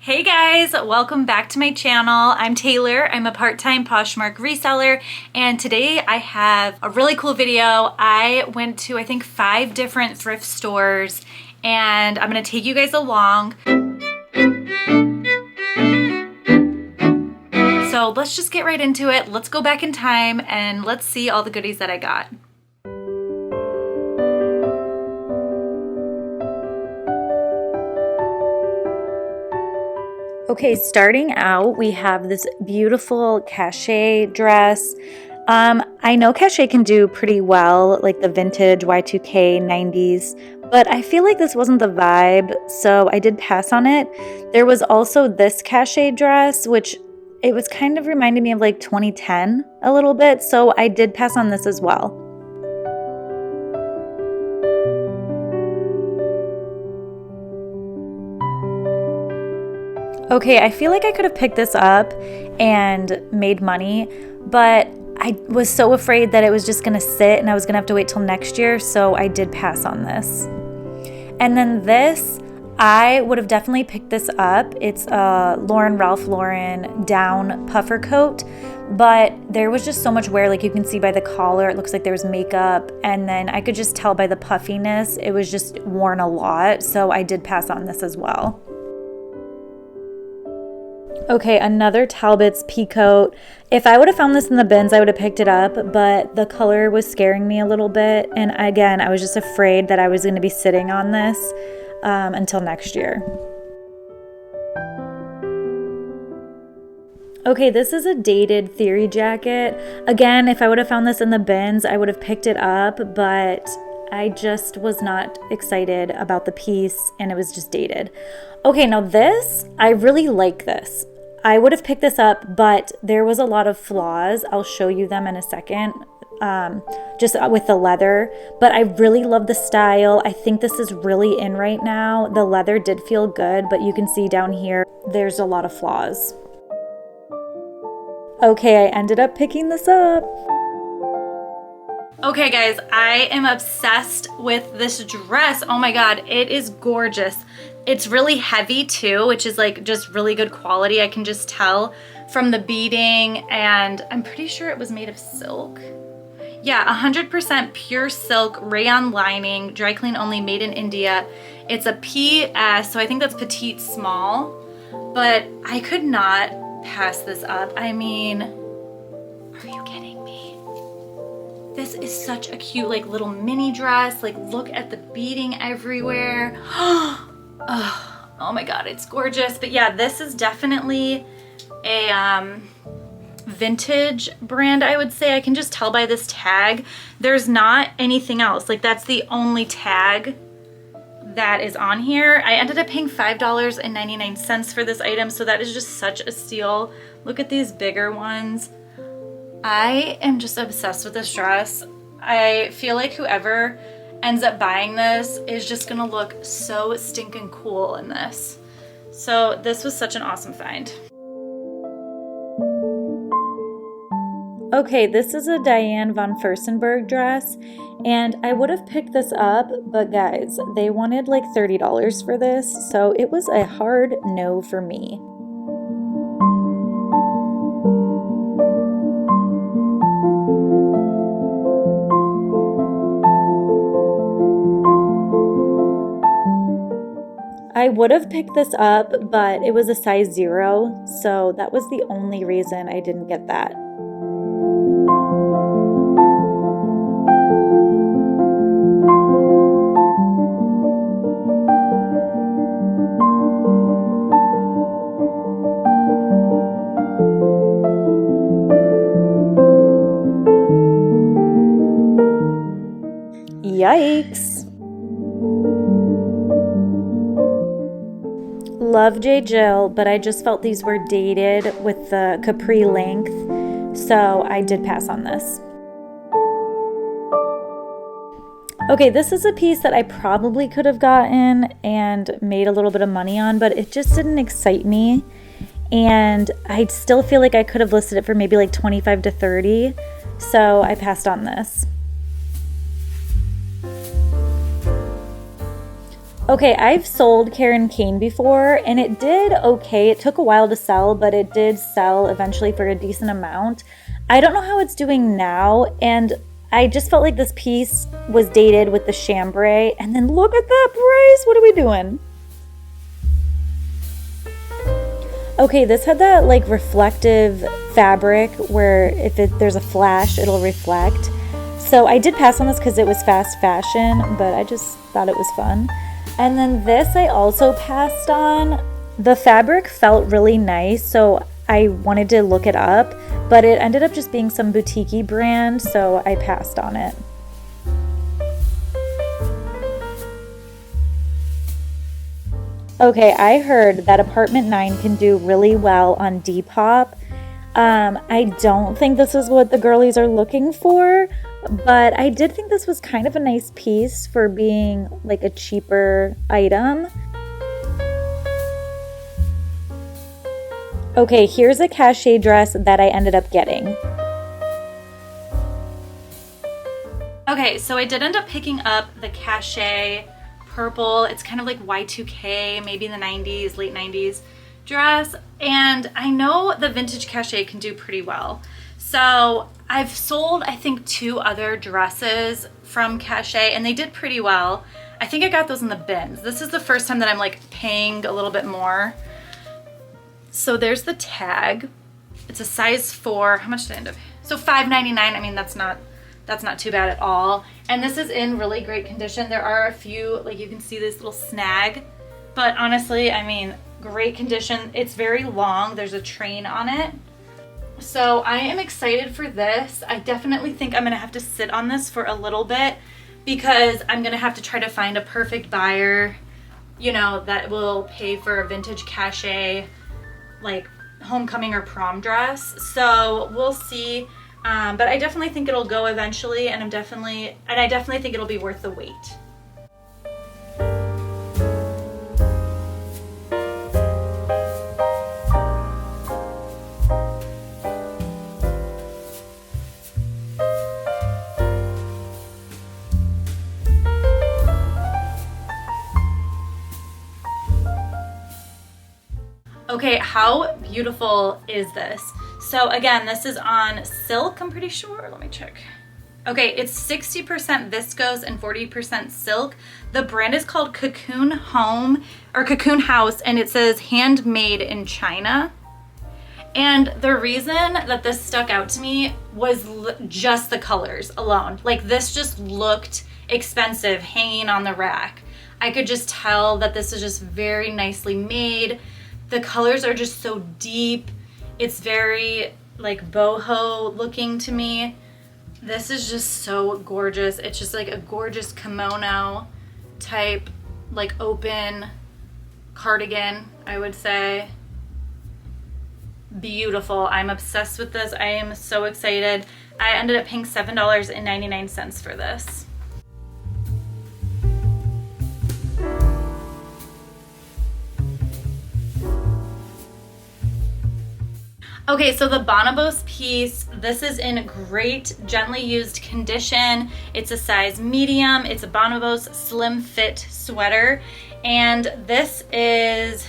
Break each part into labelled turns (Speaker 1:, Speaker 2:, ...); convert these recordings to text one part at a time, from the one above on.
Speaker 1: Hey guys, welcome back to my channel. I'm Taylor. I'm a part-time Poshmark reseller, and today I have a really cool video. I went to, I think, 5 different thrift stores, and I'm gonna take you guys along. So let's just get right into it. Let's go back in time and let's see all the goodies that I got. Okay, starting out, we have this beautiful cachet dress. I know cachet can do pretty well, like the vintage Y2K 90s, but I feel like this wasn't the vibe, so I did pass on it. There was also this cachet dress, which it was kind of reminding me of like 2010 a little bit, so I did pass on this as well. Okay, I feel like I could have picked this up and made money, but I was so afraid that it was just gonna sit and I was gonna have to wait till next year, so I did pass on this. And then this, I would have definitely picked this up. It's a Ralph Lauren down puffer coat, but there was just so much wear. Like you can see by the collar, it looks like there was makeup, and then I could just tell by the puffiness, it was just worn a lot, so I did pass on this as well. Okay, another Talbot's pea coat. If I would have found this in the bins, I would have picked it up, but the color was scaring me a little bit. And again, I was just afraid that I was going to be sitting on this until next year. Okay, this is a dated Theory jacket. Again, if I would have found this in the bins, I would have picked it up, but I just was not excited about the piece and it was just dated. Okay, now this, I really like this. I would have picked this up, but there was a lot of flaws. I'll show you them in a second, just with the leather. But I really love the style. I think this is really in right now. The leather did feel good, but you can see down here, there's a lot of flaws. Okay, I ended up picking this up. Okay guys, I am obsessed with this dress. Oh my God, it is gorgeous. It's really heavy too, which is like just really good quality. I can just tell from the beading, and I'm pretty sure it was made of silk. Yeah, 100% pure silk, rayon lining, dry clean only, made in India. It's a PS, so I think that's petite small, but I could not pass this up. I mean, are you kidding me? This is such a cute like little mini dress. Like look at the beading everywhere. Oh my God, it's gorgeous. But yeah, this is definitely a vintage brand, I would say. I can just tell by this tag. There's not anything else. Like that's the only tag that is on here. I ended up paying $5.99 for this item, so that is just such a steal. Look at these bigger ones. I am just obsessed with this dress. I feel like whoever ends up buying this is just gonna look so stinking cool in this. So this was such an awesome find. Okay, this is a Diane von Furstenberg dress, and I would have picked this up, but guys, they wanted like $30 for this, so it was a hard no for me. I would have picked this up, but it was a size 0, so that was the only reason I didn't get that. Yikes. Love J. Jill, but I just felt these were dated with the capri length, so I did pass on this. Okay, this is a piece that I probably could have gotten and made a little bit of money on, but it just didn't excite me, and I still feel like I could have listed it for maybe like 25 to 30, so I passed on this. Okay, I've sold Karen Kane before and it did okay. It took a while to sell, but it did sell eventually for a decent amount. I don't know how it's doing now, and I just felt like this piece was dated with the chambray. And then look at that price. What are we doing? Okay, this had that like reflective fabric where if there's a flash, it'll reflect. So I did pass on this because it was fast fashion, but I just thought it was fun. And then this I also passed on. The fabric felt really nice, so I wanted to look it up, but it ended up just being some boutique-y brand, so I passed on it. Okay, I heard that Apartment 9 can do really well on Depop. I don't think this is what the girlies are looking for, but I did think this was kind of a nice piece for being like a cheaper item. Okay, here's a cachet dress that I ended up getting. Okay, so I did end up picking up the cachet purple. It's kind of like Y2K, maybe in the 90s, late 90s dress. And I know the vintage cachet can do pretty well. So I've sold, I think, 2 other dresses from cachet and they did pretty well. I think I got those in the bins. This is the first time that I'm like paying a little bit more. So there's the tag. It's a size 4. How much did I end up? So $5.99. I mean, that's not too bad at all. And this is in really great condition. There are a few, like you can see this little snag, but honestly, I mean, great condition. It's very long. There's a train on it. So I am excited for this. I definitely think I'm gonna have to sit on this for a little bit because I'm gonna have to try to find a perfect buyer, you know, that will pay for a vintage cachet, like homecoming or prom dress. So we'll see. But I definitely think it'll go eventually, and I definitely think it'll be worth the wait. Okay, how beautiful is this? So again, this is on silk, I'm pretty sure. Let me check. Okay, it's 60% viscose and 40% silk. The brand is called Cocoon Home or Cocoon House, and it says handmade in China. And the reason that this stuck out to me was just the colors alone. Like this just looked expensive hanging on the rack. I could just tell that this is just very nicely made. The colors are just so deep. It's very like boho looking to me. This is just so gorgeous. It's just like a gorgeous kimono type, like open cardigan, I would say. Beautiful. I'm obsessed with this. I am so excited. I ended up paying $7.99 for this. Okay, so the Bonobos piece, this is in great, gently used condition. It's a size medium. It's a Bonobos slim fit sweater. And this is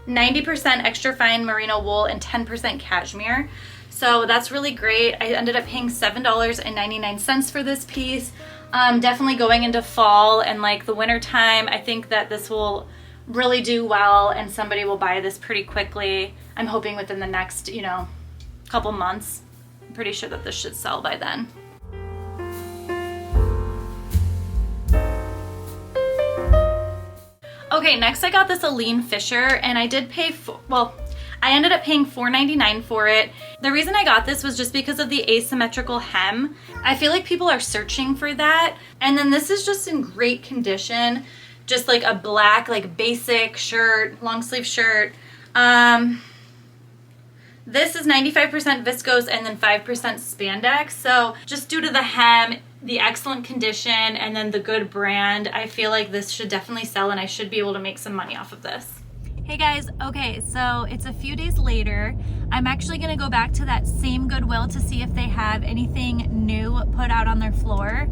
Speaker 1: 90% extra fine merino wool and 10% cashmere. So that's really great. I ended up paying $7.99 for this piece. Definitely going into fall and like the winter time, I think that this will really do well and somebody will buy this pretty quickly. I'm hoping within the next, you know, couple months. I'm pretty sure that this should sell by then. Okay, next I got this Aline Fisher and I did pay I ended up paying $4.99 for it. The reason I got this was just because of the asymmetrical hem. I feel like people are searching for that. And then this is just in great condition. Just like a black, like basic shirt, long sleeve shirt. This is 95% viscose and then 5% spandex. So just due to the hem, the excellent condition, and then the good brand, I feel like this should definitely sell and I should be able to make some money off of this. Hey guys, okay, so it's a few days later. I'm actually gonna go back to that same Goodwill to see if they have anything new put out on their floor.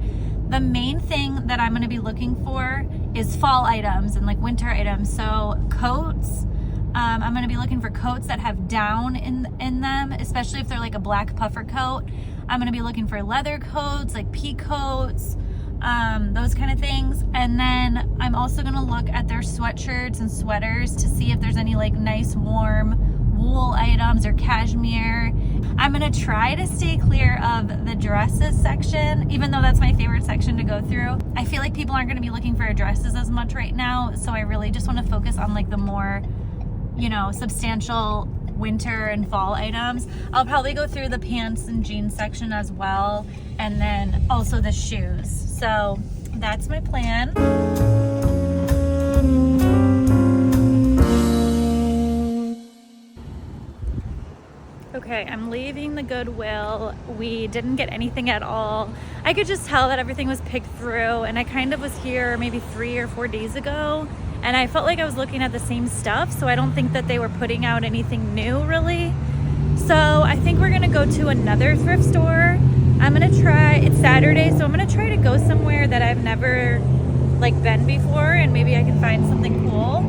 Speaker 1: The main thing that I'm gonna be looking for is fall items and like winter items. So coats, I'm gonna be looking for coats that have down in them, especially if they're like a black puffer coat. I'm gonna be looking for leather coats, like pea coats, those kind of things. And then I'm also gonna look at their sweatshirts and sweaters to see if there's any like nice warm wool items or cashmere. I'm gonna try to stay clear of the dresses section, even though that's my favorite section to go through. I feel like people aren't gonna be looking for dresses as much right now, so I really just wanna focus on like the more, you know, substantial winter and fall items. I'll probably go through the pants and jeans section as well, and then also the shoes. So that's my plan. Okay, I'm leaving the Goodwill. We didn't get anything at all. I could just tell that everything was picked through, and I kind of was here maybe 3 or 4 days ago, and I felt like I was looking at the same stuff, so I don't think that they were putting out anything new really. So I think we're gonna go to another thrift store. I'm gonna try, it's Saturday, so I'm gonna try to go somewhere that I've never like been before, and maybe I can find something cool.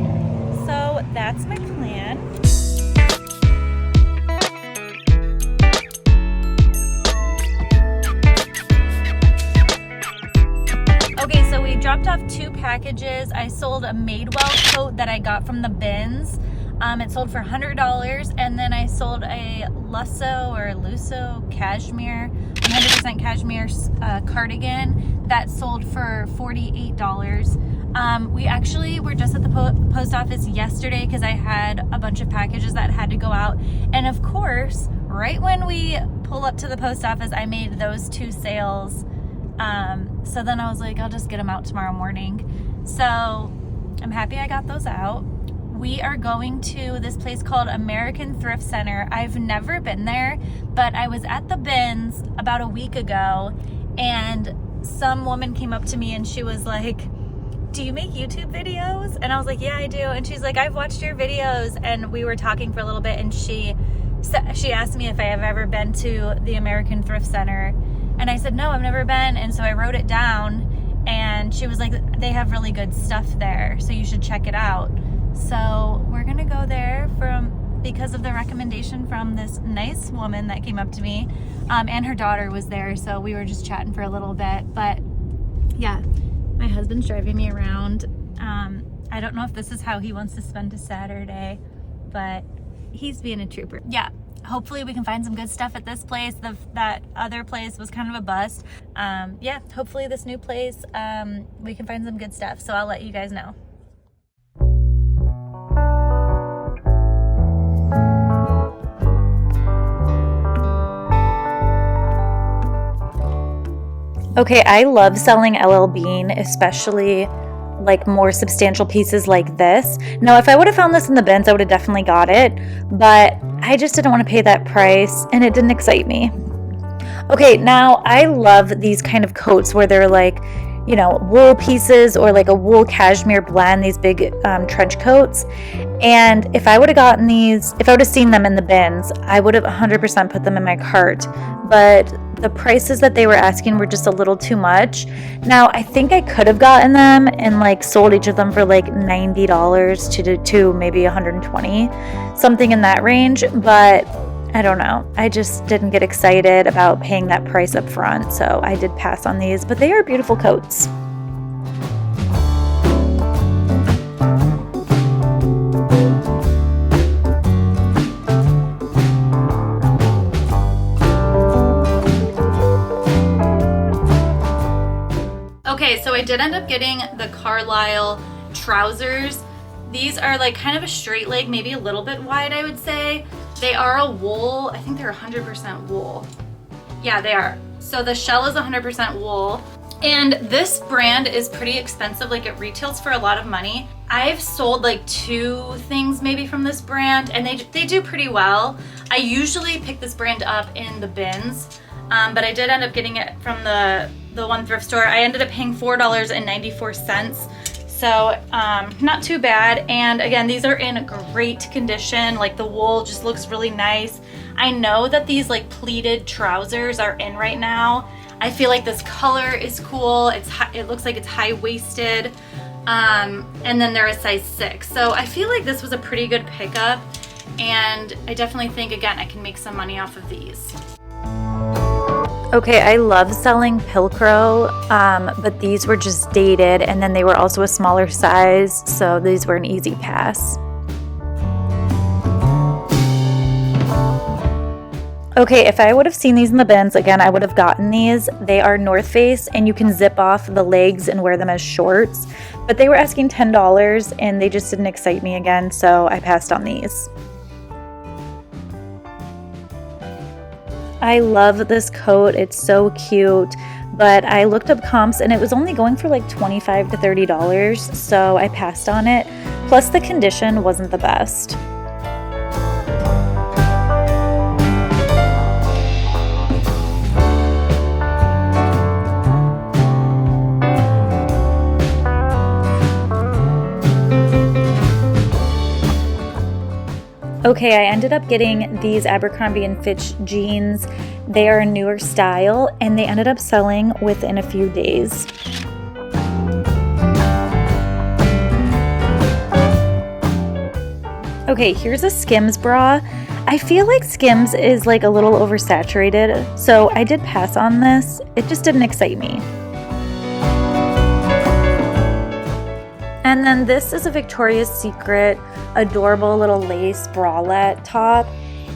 Speaker 1: So that's my plan. Okay, so we dropped off 2 packages. I sold a Madewell coat that I got from the bins. It sold for $100, and then I sold a Lusso cashmere, 100% cashmere cardigan that sold for $48. We actually were just at the post office yesterday because I had a bunch of packages that had to go out, and of course, right when we pull up to the post office, I made those 2 sales. So then I was like, I'll just get them out tomorrow morning. So I'm happy I got those out. We are going to this place called American Thrift Center. I've never been there, but I was at the bins about a week ago, and some woman came up to me and she was like, do you make YouTube videos? And I was like, yeah, I do. And she's like, I've watched your videos. And we were talking for a little bit, and she asked me if I have ever been to the American Thrift Center. And I said, no, I've never been. And so I wrote it down, and she was like, they have really good stuff there, so you should check it out. So we're gonna go there because of the recommendation from this nice woman that came up to me, and her daughter was there, so we were just chatting for a little bit. But yeah, my husband's driving me around. I don't know if this is how he wants to spend a Saturday, but he's being a trooper. Yeah. Hopefully we can find some good stuff at this place. That other place was kind of a bust. Yeah, hopefully this new place, we can find some good stuff. So I'll let you guys know. Okay, I love selling LL Bean, especially like more substantial pieces like this. Now, if I would have found this in the bins, I would have definitely got it, but I just didn't want to pay that price, and it didn't excite me. Okay, now I love these kind of coats where they're like, you know, wool pieces or like a wool cashmere blend, these big trench coats. And if I would have gotten these, if I would have seen them in the bins, I would have 100% put them in my cart. But the prices that they were asking were just a little too much. Now, I think I could have gotten them and like sold each of them for like $90 to maybe $120, something in that range. But I don't know. I just didn't get excited about paying that price up front, so I did pass on these, but they are beautiful coats. Okay, so I did end up getting the Carlisle trousers. These are like kind of a straight leg, maybe a little bit wide, I would say. They are a wool. I think they're 100% wool. Yeah, they are. So the shell is 100% wool. And this brand is pretty expensive. Like, it retails for a lot of money. I've sold like 2 things maybe from this brand, and they do pretty well. I usually pick this brand up in the bins, but I did end up getting it from the one thrift store. I ended up paying $4.94. So not too bad. And again, these are in great condition. Like, the wool just looks really nice. I know that these like pleated trousers are in right now. I feel like this color is cool. It looks like it's high-waisted. and then they're a size 6. So I feel like this was a pretty good pickup, and I definitely think, again, I can make some money off of these.
Speaker 2: Okay, I love selling Pilcrow, but these were just dated, and then they were also a smaller size, so these were an easy pass. Okay, if I would have seen these in the bins, again, I would have gotten these. They are North Face, and you can zip off the legs and wear them as shorts, but they were asking $10, and they just didn't excite me again, so I passed on these. I love this coat, it's so cute, but I looked up comps and it was only going for like $25 to $30, so I passed on it. Plus the condition wasn't the best. Okay, I ended up getting these Abercrombie & Fitch jeans. They are a newer style, and they ended up selling within a few days. Okay, here's a Skims bra. I feel like Skims is like a little oversaturated, so I did pass on this. It just didn't excite me. And then this is a Victoria's Secret adorable little lace bralette top,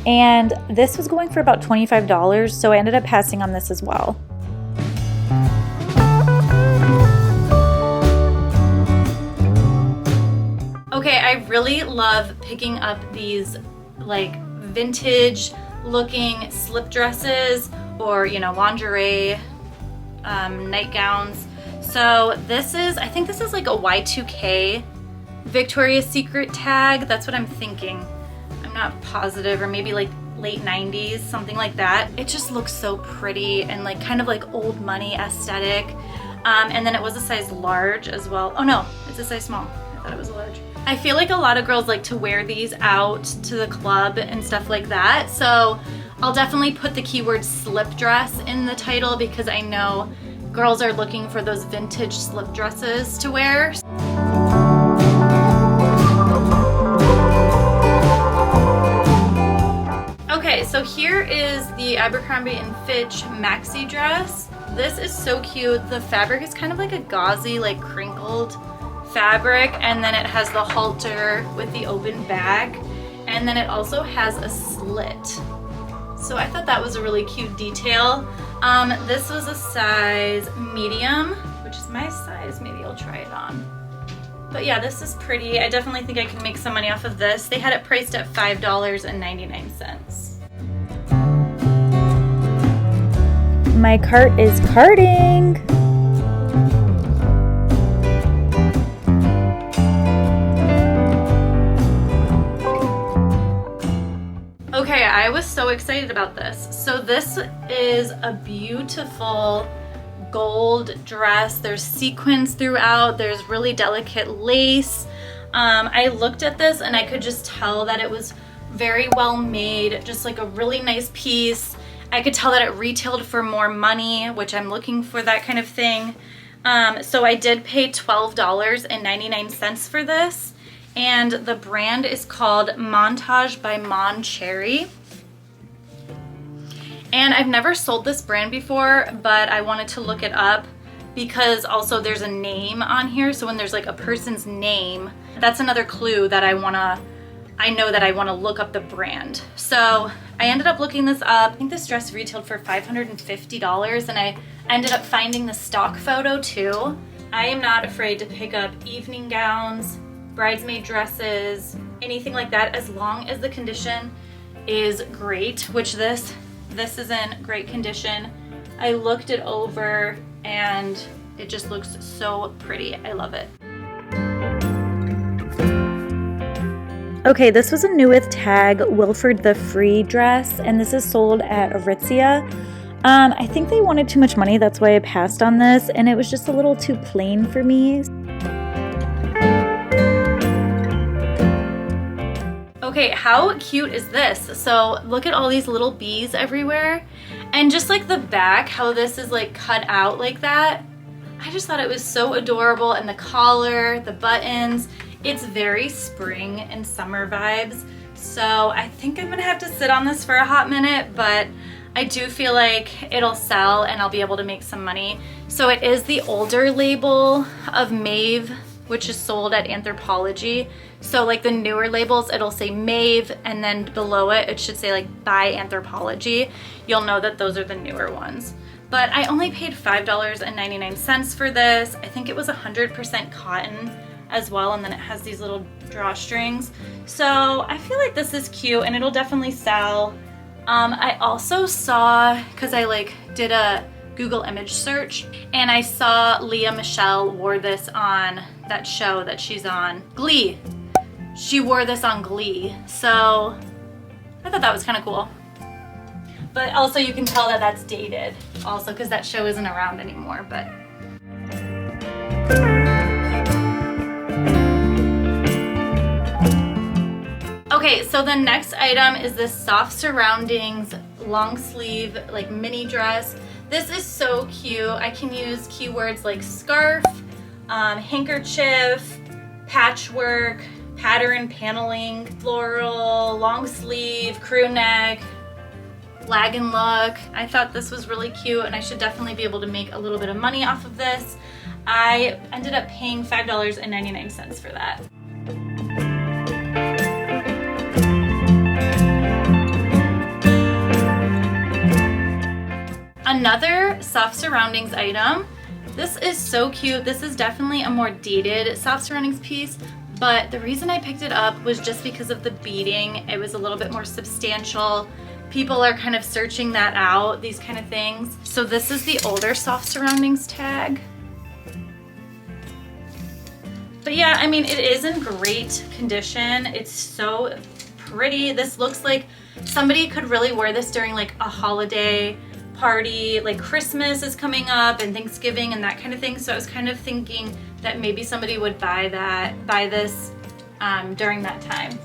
Speaker 2: and this was going for about $25, so I ended up passing on this as well.
Speaker 1: Okay, I really love picking up these like vintage looking slip dresses or, you know, lingerie, nightgowns. So this is, I think this is like a Y2K Victoria's Secret tag. That's what I'm thinking. I'm not positive, or maybe like late 90s, something like that. It just looks so pretty and like kind of like old money aesthetic. And then it was a size large as well. Oh no, it's a size small. I thought it was a large. I feel like a lot of girls like to wear these out to the club and stuff like that. So I'll definitely put the keyword slip dress in the title, because I know girls are looking for those vintage slip dresses to wear. Okay, so here is the Abercrombie & Fitch maxi dress. This is so cute. The fabric is kind of like a gauzy, like crinkled fabric, and then it has the halter with the open back, and then it also has a slit. So I thought that was a really cute detail. This was a size medium, which is my size. Maybe I'll try it on. But yeah, this is pretty. I definitely think I can make some money off of this. They had it priced at $5.99.
Speaker 2: My cart is carting.
Speaker 1: Okay, I was so excited about this. So this is a beautiful gold dress. There's sequins throughout. There's really delicate lace. I looked at this and I could just tell that it was very well made, just like a really nice piece. I could tell that it retailed for more money, which I'm looking for that kind of thing. So I did pay $12.99 for this. And the brand is called Montage by Mon Cherry. And I've never sold this brand before, but I wanted to look it up because also there's a name on here. So when there's like a person's name, that's another clue that I know that I want to look up the brand. So I ended up looking this up. I think this dress retailed for $550, and I ended up finding the stock photo too. I am not afraid to pick up evening gowns, bridesmaid dresses, anything like that, as long as the condition is great, which this is in great condition. I looked it over and it just looks so pretty. I love it.
Speaker 2: Okay, this was a new with tag Wilford the Free dress, and this is sold at Aritzia. I think they wanted too much money, that's why I passed on this, and it was just a little too plain for me.
Speaker 1: Okay, how cute is this? So look at all these little bees everywhere, and just like the back, how this is like cut out like that. I just thought it was so adorable, and the collar, the buttons, it's very spring and summer vibes. So I think I'm gonna have to sit on this for a hot minute, but I do feel like it'll sell and I'll be able to make some money. So it is the older label of Maeve, which is sold at Anthropologie. So like the newer labels, it'll say Maeve, and then below it, it should say like by Anthropologie. You'll know that those are the newer ones. But I only paid $5.99 for this. I think it was 100% cotton as well, and then it has these little drawstrings. So I feel like this is cute and it'll definitely sell. I also saw, because I like did a Google image search, and I saw Lea Michele wore this on that show that she's on, Glee. She wore this on Glee, so I thought that was kind of cool. But also you can tell that that's dated also, because that show isn't around anymore. But okay, so the next item is this Soft Surroundings long sleeve like mini dress. This is so cute. I can use keywords like scarf, handkerchief, patchwork, pattern paneling, floral, long sleeve, crew neck, lag and look. I thought this was really cute and I should definitely be able to make a little bit of money off of this. I ended up paying $5.99 for that. Another Soft Surroundings item. This is so cute. This is definitely a more dated Soft Surroundings piece, but the reason I picked it up was just because of the beading. It was a little bit more substantial. People are kind of searching that out, these kind of things. So this is the older Soft Surroundings tag. But yeah, I mean, it is in great condition. It's so pretty. This looks like somebody could really wear this during like a holiday party, like Christmas is coming up and Thanksgiving and that kind of thing. So I was kind of thinking that maybe somebody would buy this during that time.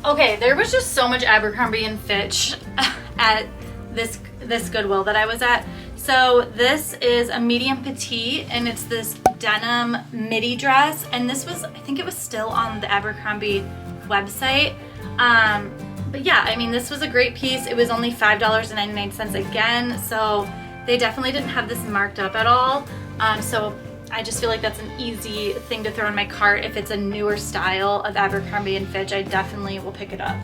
Speaker 1: Okay, there was just so much Abercrombie and Fitch at this Goodwill that I was at. So this is a medium petite and it's this denim midi dress, and this was, I think it was still on the Abercrombie website. But yeah, I mean, this was a great piece. It was only $5.99 again, so they definitely didn't have this marked up at all. So I just feel like that's an easy thing to throw in my cart. If it's a newer style of Abercrombie and Fitch, I definitely will pick it up.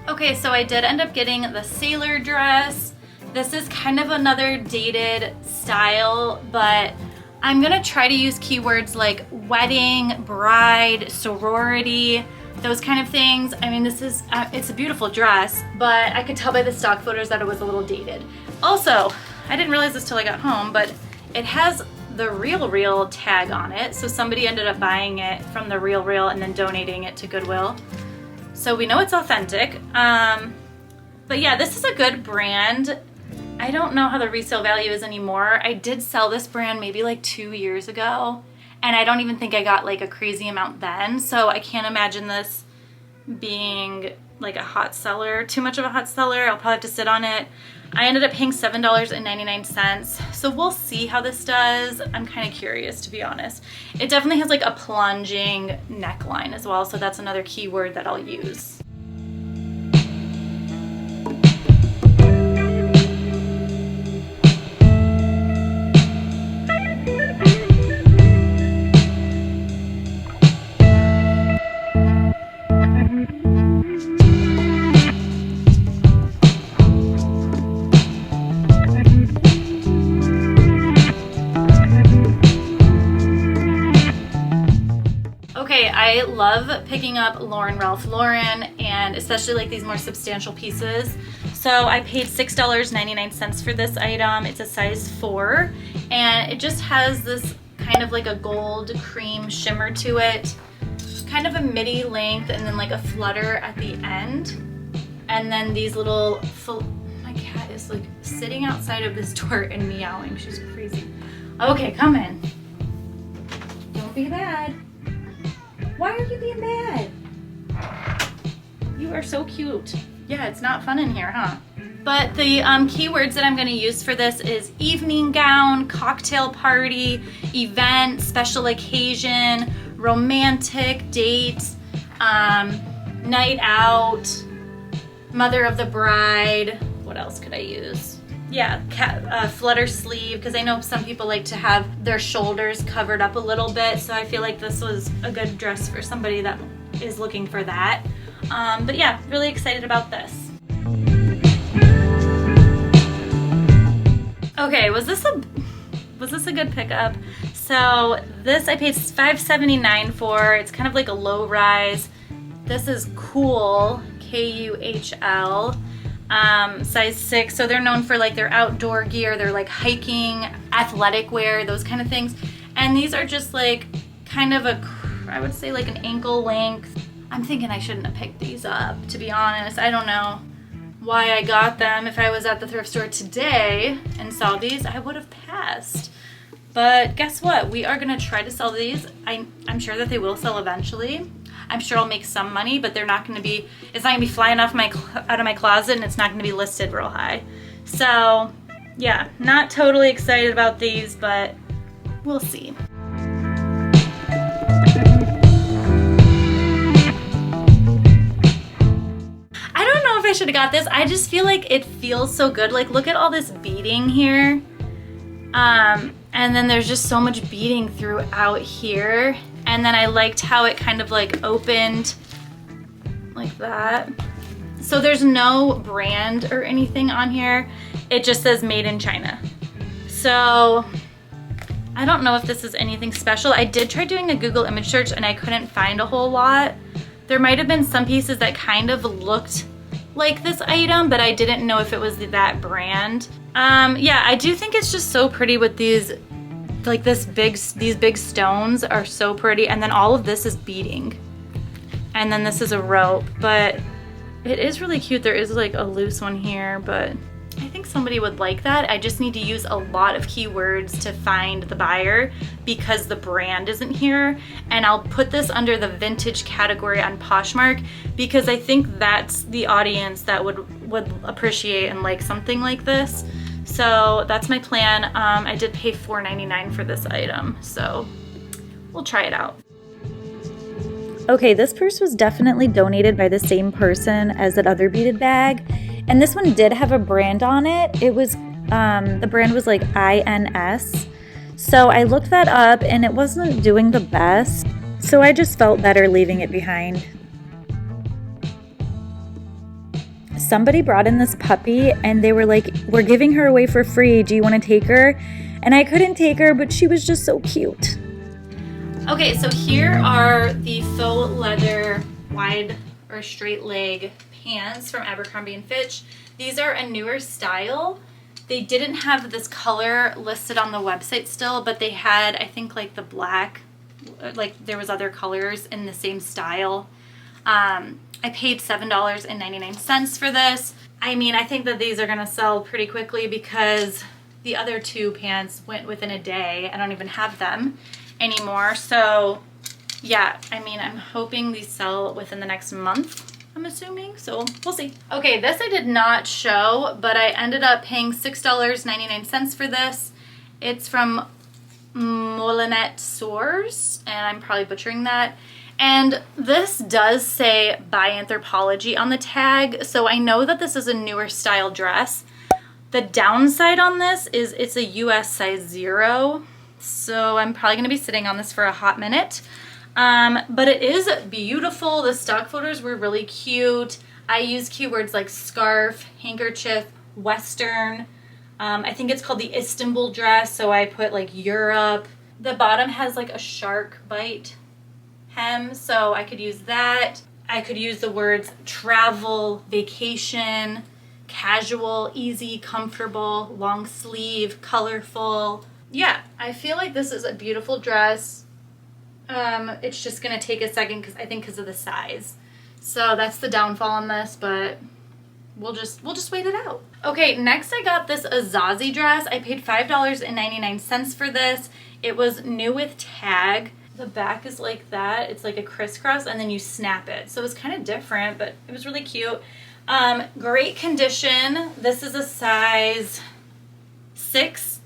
Speaker 1: Okay, so I did end up getting the sailor dress. This is kind of another dated style, but I'm gonna try to use keywords like wedding, bride, sorority, those kind of things. I mean, this is, it's a beautiful dress, but I could tell by the stock photos that it was a little dated. Also, I didn't realize this till I got home, but it has the Real tag on it. So somebody ended up buying it from the Real and then donating it to Goodwill. So we know it's authentic. But yeah, this is a good brand. I don't know how the resale value is anymore. I did sell this brand maybe like 2 years ago, and I don't even think I got like a crazy amount then. So I can't imagine this being like a hot seller, too much of a hot seller. I'll probably have to sit on it. I ended up paying $7.99. So we'll see how this does. I'm kind of curious, to be honest. It definitely has like a plunging neckline as well. So that's another keyword that I'll use. I love picking up Ralph Lauren, and especially like these more substantial pieces. So I paid $6.99 for this item. It's a size 4, and it just has this kind of like a gold cream shimmer to it, kind of a midi length, and then like a flutter at the end. And then these little, my cat is like sitting outside of this door and meowing. She's crazy. Okay, come in. Don't Don't be bad. Why are you being bad? You are so cute. Yeah, it's not fun in here, huh? But the keywords that I'm going to use for this is evening gown, cocktail party, event, special occasion, romantic, date, night out, mother of the bride. What else could I use? Yeah, flutter sleeve, because I know some people like to have their shoulders covered up a little bit, so I feel like this was a good dress for somebody that is looking for that. But yeah, really excited about this. Okay, was this a good pickup? So this I paid $5.79 for. It's kind of like a low rise. This is Cool, Kuhl, size 6. So they're known for like their outdoor gear, their like hiking, athletic wear, those kind of things. And these are just like kind of I would say like an ankle length. I'm thinking I shouldn't have picked these up, to be honest. I don't know why I got them. If I was at the thrift store today and saw these, I would have passed. But guess what? We are gonna try to sell these. I'm sure that they will sell eventually. I'm sure I'll make some money, but it's not gonna be flying out of my closet, and it's not gonna be listed real high. So yeah, not totally excited about these, but we'll see. I should have got this. I just feel like it feels so good. Like, look at all this beading here. And then there's just so much beading throughout here. And then I liked how it kind of like opened like that. So there's no brand or anything on here. It just says made in China. So I don't know if this is anything special. I did try doing a Google image search and I couldn't find a whole lot. There might have been some pieces that kind of looked like this item, but I didn't know if it was that brand. Yeah, I do think it's just so pretty with these, like these big stones are so pretty, and then all of this is beading. And then this is a rope, but it is really cute. There is like a loose one here, but I think somebody would like that. I just need to use a lot of keywords to find the buyer because the brand isn't here. And I'll put this under the vintage category on Poshmark because I think that's the audience that would appreciate and like something like this. So that's my plan. I did pay $4.99 for this item, so we'll try it out.
Speaker 2: Okay, this purse was definitely donated by the same person as that other beaded bag. And this one did have a brand on it. It was, the brand was like INS. So I looked that up and it wasn't doing the best. So I just felt better leaving it behind. Somebody brought in this puppy and they were like, we're giving her away for free. Do you want to take her? And I couldn't take her, but she was just so cute.
Speaker 1: Okay, so here are the faux leather wide or straight leg pants from Abercrombie & Fitch. These are a newer style. They didn't have this color listed on the website still, but they had, I think, like the black, like there was other colors in the same style. I paid $7.99 for this. I mean, I think that these are gonna sell pretty quickly because the other two pants went within a day. I don't even have them anymore. So yeah, I mean, I'm hoping these sell within the next month, I'm assuming, so we'll see. Okay, this I did not show, but I ended up paying $6.99 for this. It's from Molinet Source, and I'm probably butchering that. And this does say by Anthropologie on the tag, so I know that this is a newer style dress. The downside on this is it's a US size 0, so I'm probably gonna be sitting on this for a hot minute. But it is beautiful. The stock photos were really cute. I use keywords like scarf, handkerchief, Western. I think it's called the Istanbul dress, so I put like Europe. The bottom has like a shark bite hem, so I could use that. I could use the words travel, vacation, casual, easy, comfortable, long sleeve, colorful. Yeah, I feel like this is a beautiful dress. It's just gonna take a second because of the size. So that's the downfall on this, but we'll just wait it out. Okay, next I got this Azazi dress. I paid $5.99 for this. It was new with tag. the back is like that. It's like a crisscross and then you snap it. So it's kind of different, but it was really cute. Great condition. This is a size 6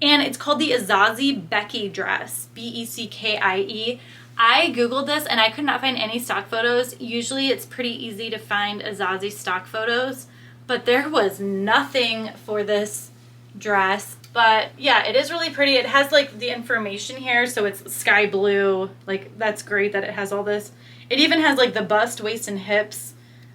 Speaker 1: and it's called the Azazi Becky dress, Beckie. I Googled this and I could not find any stock photos. Usually it's pretty easy to find Azazi stock photos, but there was nothing for this dress. But yeah, it is really pretty. It has like the information here, so it's sky blue. Like, that's great that it has all this. It even has like the bust, waist, and hips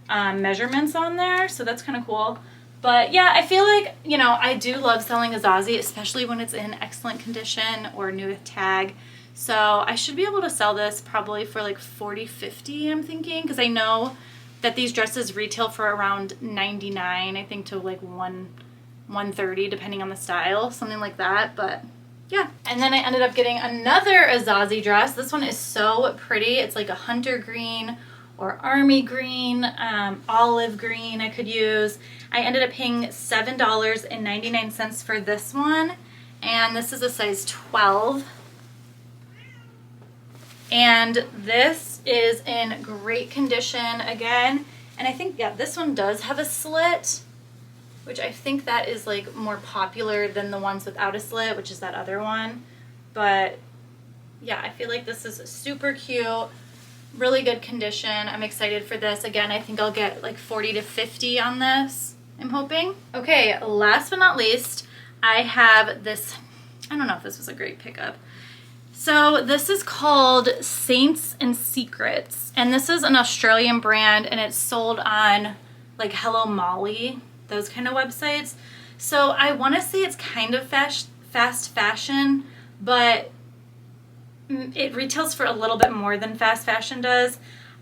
Speaker 1: measurements on there, so that's kind of cool. But yeah, I feel like, you know, I do love selling Azazi, especially when it's in excellent condition or new with tag. So I should be able to sell this probably for like $40, $50, I'm thinking, because I know that these dresses retail for around $99, I think, to like $130, depending on the style, something like that. But yeah. And then I ended up getting another Azazi dress. This one is so pretty. It's like a hunter green or army green, olive green I could use. I ended up paying $7.99 for this one, and this is a size 12. And this is in great condition again. And I think, yeah, this one does have a slit, which I think that is like more popular than the ones without a slit, which is that other one. But yeah, I feel like this is super cute, really good condition. I'm excited for this. Again, I think I'll get like 40 to 50 on this, I'm hoping. Okay, last but not least, I have this, I don't know if this was a great pickup. So this is called Saints and Secrets, and this is an Australian brand, and it's sold on like Hello Molly, those kind of websites. So I want to say it's kind of fast fashion, but it retails for a little bit more than fast fashion does.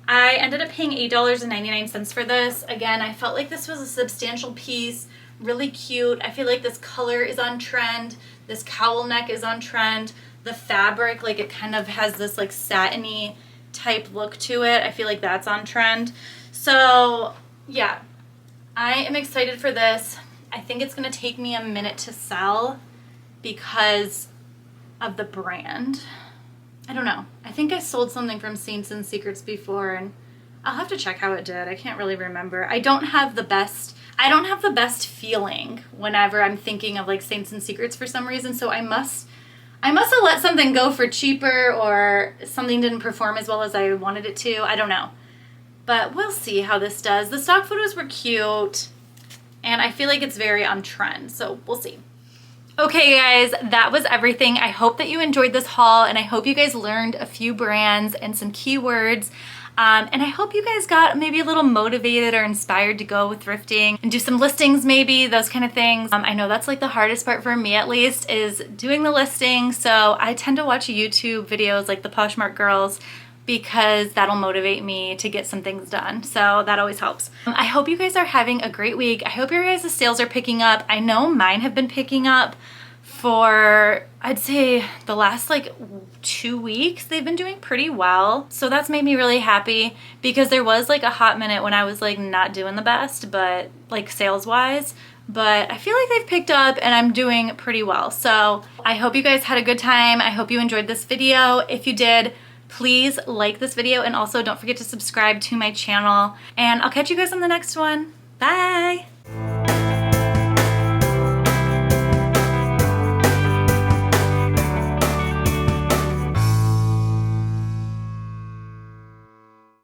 Speaker 1: I ended up paying $8.99 for this. Again, I felt like this was a substantial piece, really cute. I feel like this color is on trend. This cowl neck is on trend. The fabric, like, it kind of has this like satiny type look to it. I feel like that's on trend. So yeah, I am excited for this. I think it's going to take me a minute to sell because of the brand. I don't know. I think I sold something from Saints and Secrets before, and I'll have to check how it did. I can't really remember. I don't have the best feeling whenever I'm thinking of like Saints and Secrets for some reason, so I must have let something go for cheaper, or something didn't perform as well as I wanted it to. I don't know. But we'll see how this does. The stock photos were cute, and I feel like it's very on trend, so we'll see. Okay guys, that was everything. I hope that you enjoyed this haul, and I hope you guys learned a few brands and some keywords. And I hope you guys got maybe a little motivated or inspired to go with thrifting and do some listings, maybe, those kind of things. I know that's like the hardest part for me, at least, is doing the listing. So I tend to watch YouTube videos like the Poshmark girls, because that'll motivate me to get some things done. So that always helps. I hope you guys are having a great week. I hope your guys' sales are picking up. I know mine have been picking up for, I'd say, the last like 2 weeks. They've been doing pretty well. So that's made me really happy, because there was like a hot minute when I was like not doing the best, but like sales wise. But I feel like they've picked up and I'm doing pretty well. So I hope you guys had a good time. I hope you enjoyed this video. If you did, please like this video, and also don't forget to subscribe to my channel. And I'll catch you guys on the next one. Bye!